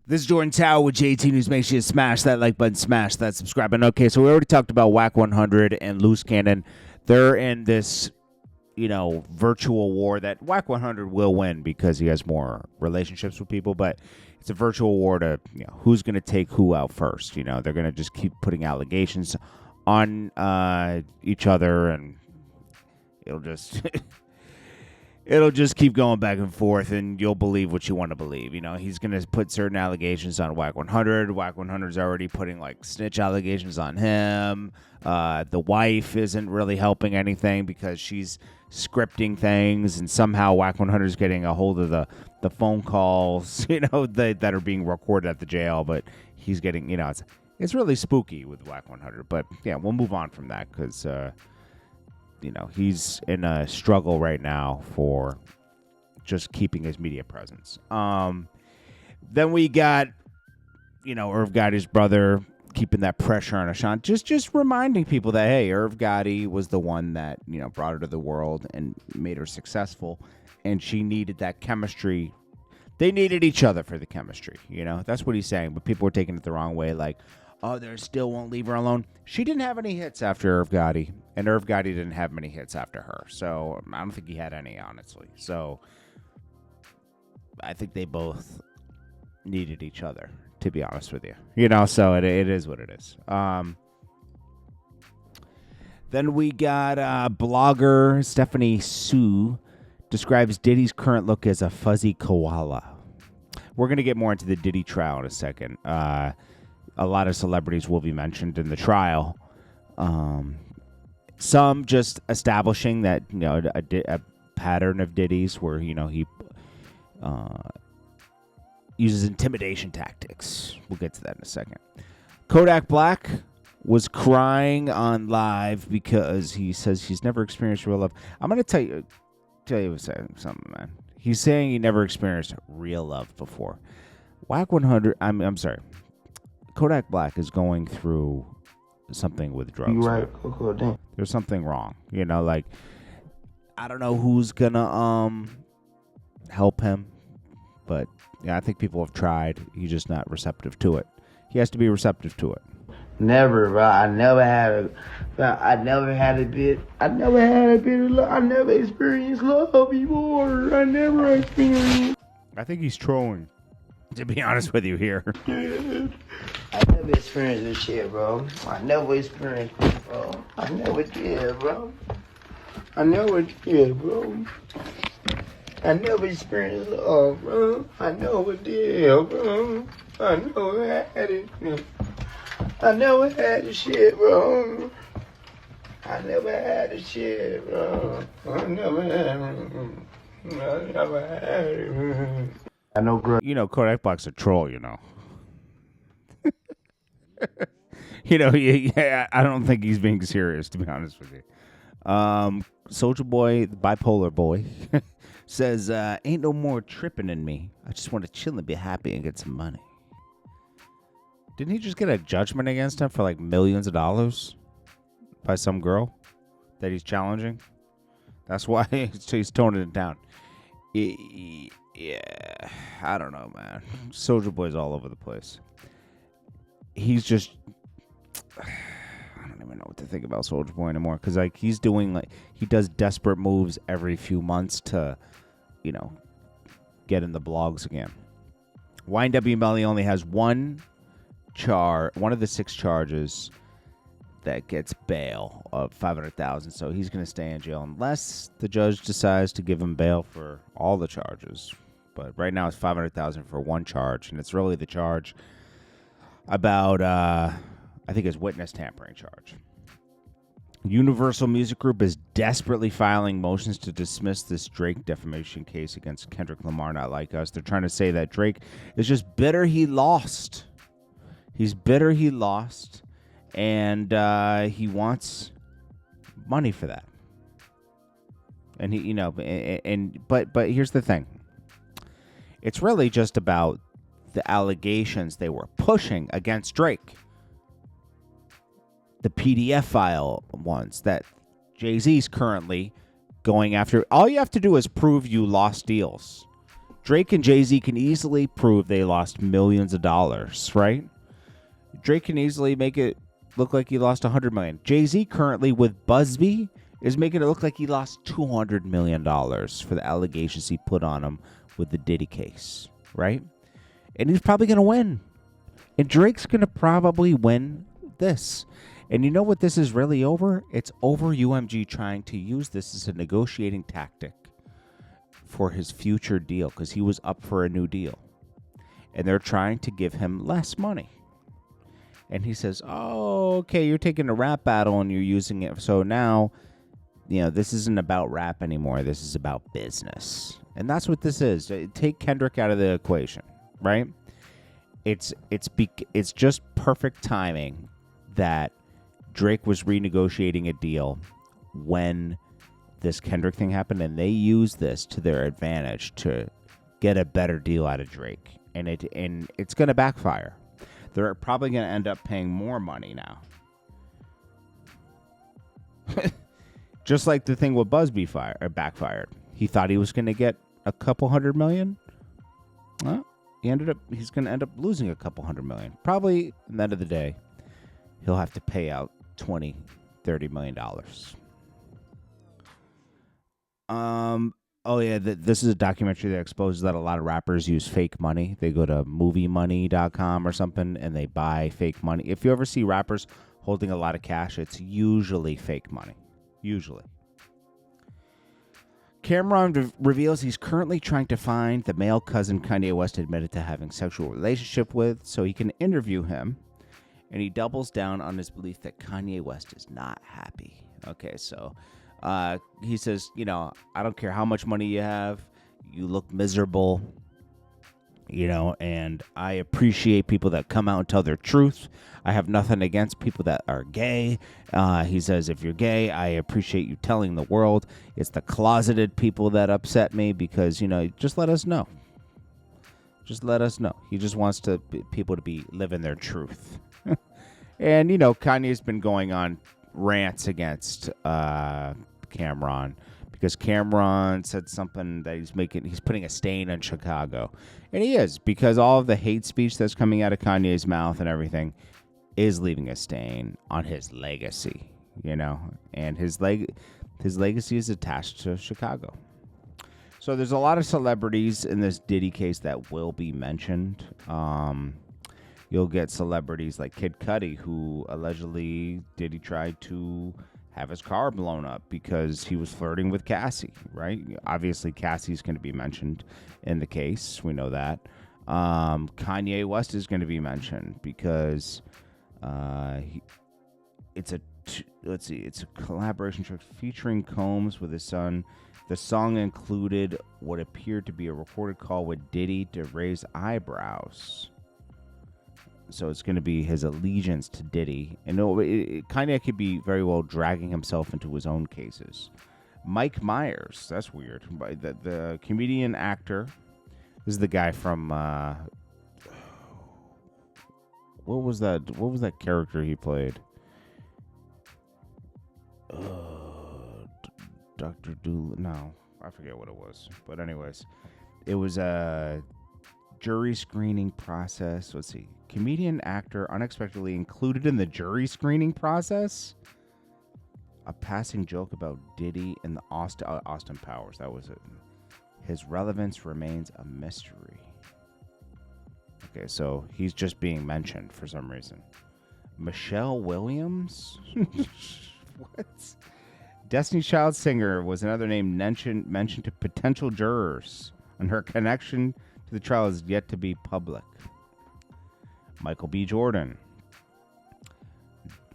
This is Jordan Tower with JT News. Make sure you smash that like button, smash that subscribe button. Okay, so we already talked about Whack 100 and Loose Cannon. They're in this, virtual war that Whack 100 will win because he has more relationships with people, but it's a virtual war to, who's going to take who out first. They're going to just keep putting allegations on each other, and it'll just... It'll just keep going back and forth, and you'll believe what you want to believe. He's going to put certain allegations on Whack 100. Whack 100's already putting, snitch allegations on him. The wife isn't really helping anything because she's scripting things, and somehow Whack 100's getting a hold of the phone calls, that are being recorded at the jail. But he's getting, it's really spooky with Whack 100. But, yeah, we'll move on from that because... he's in a struggle right now for just keeping his media presence. Then we got, Irv Gotti's brother keeping that pressure on Ashanti. Just reminding people that, hey, Irv Gotti was the one that, brought her to the world and made her successful. And she needed that chemistry. They needed each other for the chemistry. That's what he's saying. But people were taking it the wrong way. Like, oh, they still won't leave her alone. She didn't have any hits after Irv Gotti, and Irv Gotti didn't have many hits after her. So I don't think he had any, honestly. So I think they both needed each other, to be honest with you. So it is what it is. Then we got blogger Stephanie Sue describes Diddy's current look as a fuzzy koala. We're going to get more into the Diddy trial in a second. A lot of celebrities will be mentioned in the trial. Some just establishing that, a pattern of Diddy's where, he uses intimidation tactics. We'll get to that in a second. Kodak Black was crying on live because he says he's never experienced real love. I'm going to tell you something, man. He's saying he never experienced real love before. Whack 100, I'm sorry. Kodak Black is going through something with drugs. You right. There's something wrong. I don't know who's gonna help him, but yeah, I think people have tried. He's just not receptive to it. He has to be receptive to it. Never, bro. I never had a bit of love. I never experienced love before. I never experienced. I think he's trolling, to be honest with you here. I never experienced this shit, bro. I never experienced it, bro. I never did, bro. I never did, bro. I never experienced love, bro. I never did, bro. I never had it. I never had the shit, bro. I never had the shit, bro. I never had it. I know, girl. Kodak Black's a troll, Yeah, I don't think he's being serious, to be honest with you. Soulja Boy, the bipolar boy, says, ain't no more tripping in me. I just want to chill and be happy and get some money. Didn't he just get a judgment against him for millions of dollars by some girl that he's challenging? That's why he's toning it down. Yeah, I don't know, man. Soulja Boy's all over the place. He's just... I don't even know what to think about Soulja Boy anymore. Because, he's doing, he does desperate moves every few months to, get in the blogs again. YNW Melly only has one of the 6 charges that gets bail of $500,000. So he's going to stay in jail unless the judge decides to give him bail for all the charges. But right now it's $500,000 for one charge, and it's really the charge about, I think it's witness tampering charge. Universal Music Group is desperately filing motions to dismiss this Drake defamation case against Kendrick Lamar, Not Like Us. They're trying to say that Drake is just bitter he lost. He's bitter he lost, and he wants money for that. And he, but here's the thing. It's really just about the allegations they were pushing against Drake. The PDF file ones that Jay-Z's currently going after. All you have to do is prove you lost deals. Drake and Jay-Z can easily prove they lost millions of dollars, right? Drake can easily make it look like he lost $100 million. Jay-Z currently with Busby is making it look like he lost $200 million for the allegations he put on him with the Diddy case, right? And he's probably going to win. And Drake's going to probably win this. And you know what this is really over? It's over UMG trying to use this as a negotiating tactic for his future deal, because he was up for a new deal. And they're trying to give him less money. And he says, oh, okay, you're taking a rap battle and you're using it. So now, this isn't about rap anymore. This is about business. And that's what this is. Take Kendrick out of the equation, right? It's just perfect timing that Drake was renegotiating a deal when this Kendrick thing happened, and they used this to their advantage to get a better deal out of Drake. And it's going to backfire. They're probably going to end up paying more money now. Just like the thing with Busby backfired. He thought he was going to get a couple $100 million. Well, he's going to end up losing a couple $100 million. Probably, at the end of the day, he'll have to pay out $20-30 million. Oh, yeah, this is a documentary that exposes that a lot of rappers use fake money. They go to moviemoney.com or something, and they buy fake money. If you ever see rappers holding a lot of cash, it's usually fake money. Usually. Cameron reveals he's currently trying to find the male cousin Kanye West admitted to having sexual relationship with so he can interview him, and he doubles down on his belief that Kanye West is not happy. Okay, so... he says, I don't care how much money you have, you look miserable, and I appreciate people that come out and tell their truth. I have nothing against people that are gay. He says, if you're gay, I appreciate you telling the world. It's the closeted people that upset me because, just let us know. Just let us know. He just wants people to be living their truth. And, Kanye's been going on rants against Cameron because Cameron said something that he's putting a stain on Chicago, and he is, because all of the hate speech that's coming out of Kanye's mouth and everything is leaving a stain on his legacy, and his legacy is attached to Chicago. So there's a lot of celebrities in this Diddy case that will be mentioned. You'll get celebrities like Kid Cudi, who allegedly Diddy tried to have his car blown up because he was flirting with Cassie, right? Obviously, Cassie's going to be mentioned in the case. We know that. Kanye West is going to be mentioned because it's a collaboration track featuring Combs with his son. The song included what appeared to be a recorded call with Diddy to raise eyebrows. So it's going to be his allegiance to Diddy. And Kanye could be very well dragging himself into his own cases. Mike Myers, that's weird. The comedian actor, this is the guy from, what was that character he played? Dr. Doolittle, no, I forget what it was. But anyways, it was a jury screening process. Let's see. Comedian actor unexpectedly included in the jury screening process. A passing joke about Diddy and the Austin Powers. That was it. His relevance remains a mystery. Okay, so he's just being mentioned for some reason. Michelle Williams? What? Destiny's Child singer was another name mentioned to potential jurors, and her connection to the trial is yet to be public. Michael B. Jordan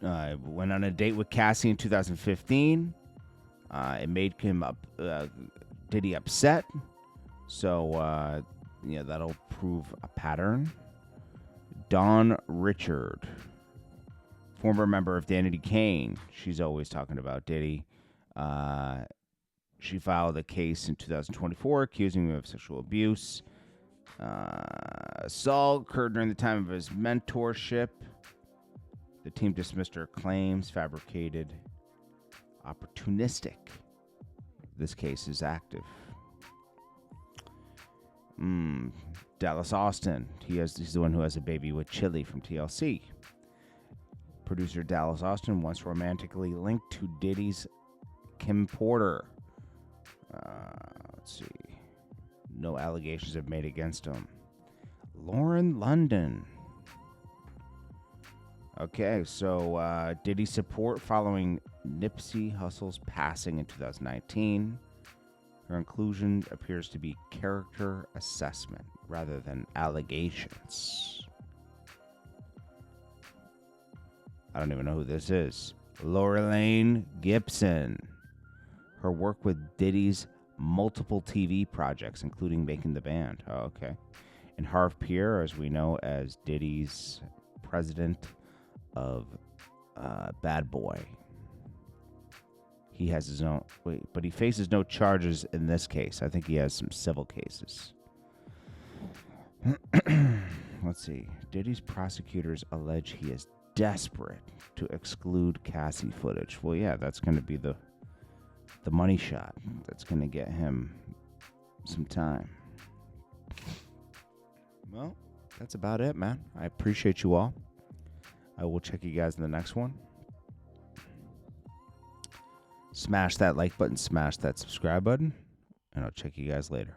went on a date with Cassie in 2015. It made him Diddy upset. So, that'll prove a pattern. Dawn Richard, former member of Danity Kane. She's always talking about Diddy. She filed a case in 2024 accusing him of sexual abuse. Assault occurred during the time of his mentorship. The team dismissed her claims, fabricated, opportunistic. This case is active. Dallas Austin. He's the one who has a baby with Chili from TLC. Producer Dallas Austin once romantically linked to Diddy's Kim Porter. Let's see. No allegations have made against him. Lauren London. Okay, so Diddy support following Nipsey Hussle's passing in 2019. Her inclusion appears to be character assessment rather than allegations. I don't even know who this is. Lorelaine Gibson. Her work with Diddy's multiple TV projects, including Making the Band. Oh, okay. And Harv Pierre, as we know, as Diddy's president of Bad Boy. He has his own... Wait, but he faces no charges in this case. I think he has some civil cases. Let's see. Diddy's prosecutors allege he is desperate to exclude Cassie footage. Well, yeah, that's going to be the money shot. That's going to get him some time. Well, that's about it, man. I appreciate you all. I will check you guys in the next one. Smash that like button, smash that subscribe button, and I'll check you guys later.